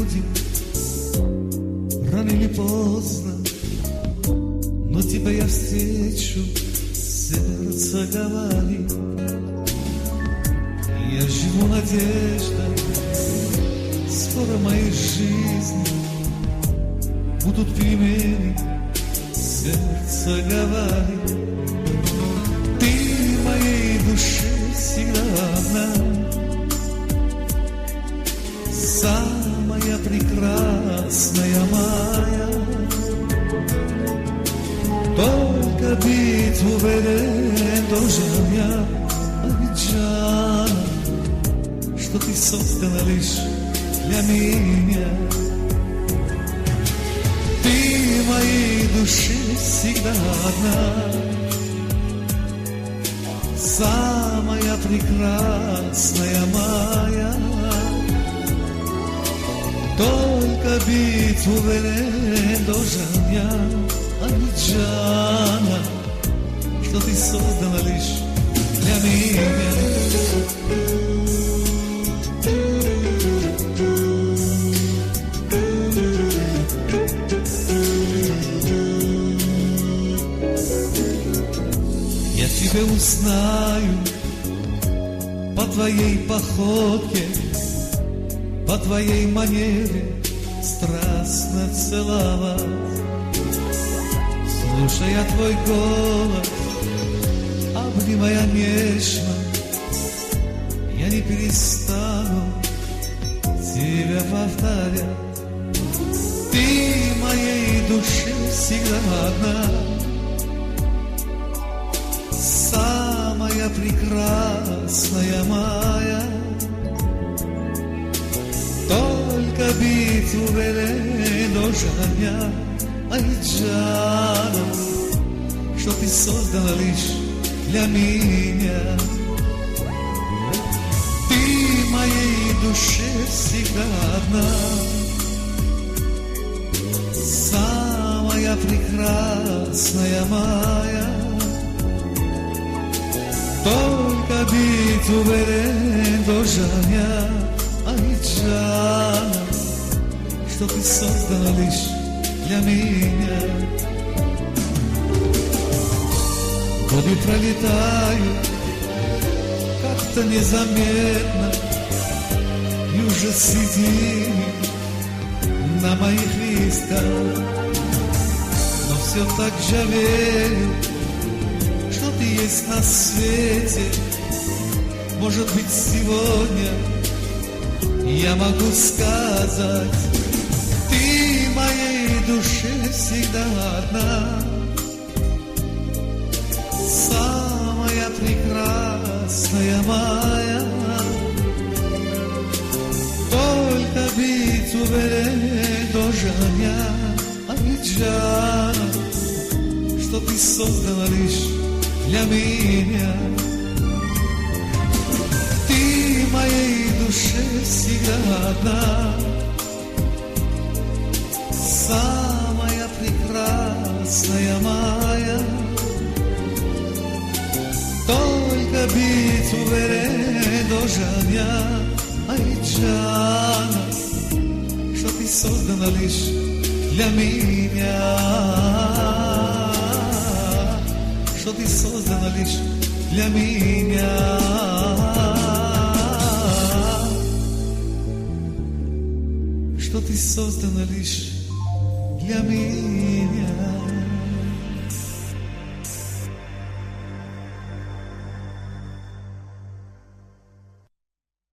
будем рано или поздно, но тебя я встречу, сердце говорит. Я живу надеждой, скоро в моей жизни будут перемены, сердце говорит. Ты в моей душе всегда одна, самая прекрасная моя. Только быть уверен должен я, Абиджан, что ты создана лишь для меня. Ты в моей душе всегда одна, самая прекрасная моя. Только быть уверен должен я, Абиджана, что ты создана лишь для меня. Я тебя узнаю по твоей походке, по твоей манере страстно целовать. Слушая твой голос, обнимая нежно, я не перестану тебя повторять. Ты в моей душе всегда одна, самая прекрасная моя. Только быть уверен должен я, Айджана, что ты создана лишь для меня. Ты в моей душе всегда одна, самая прекрасная моя. Только быть уверен должен я, Айджана, что ты создана лишь для меня. Годы пролетают как-то незаметно, и уже сидим на моих листках, но все так же верю, что ты есть на свете. Может быть, сегодня я могу сказать, ты в моей душе всегда одна, самая прекрасная моя. Только быть уверен должен я, Абиджана, что ты создана лишь для меня. Ты в моей душе всегда одна, самая прекрасная моя. Только быть уверен должен я, Айджана, что ты создана лишь для меня, что ты создана лишь для меня, что ты создана лишь для меня.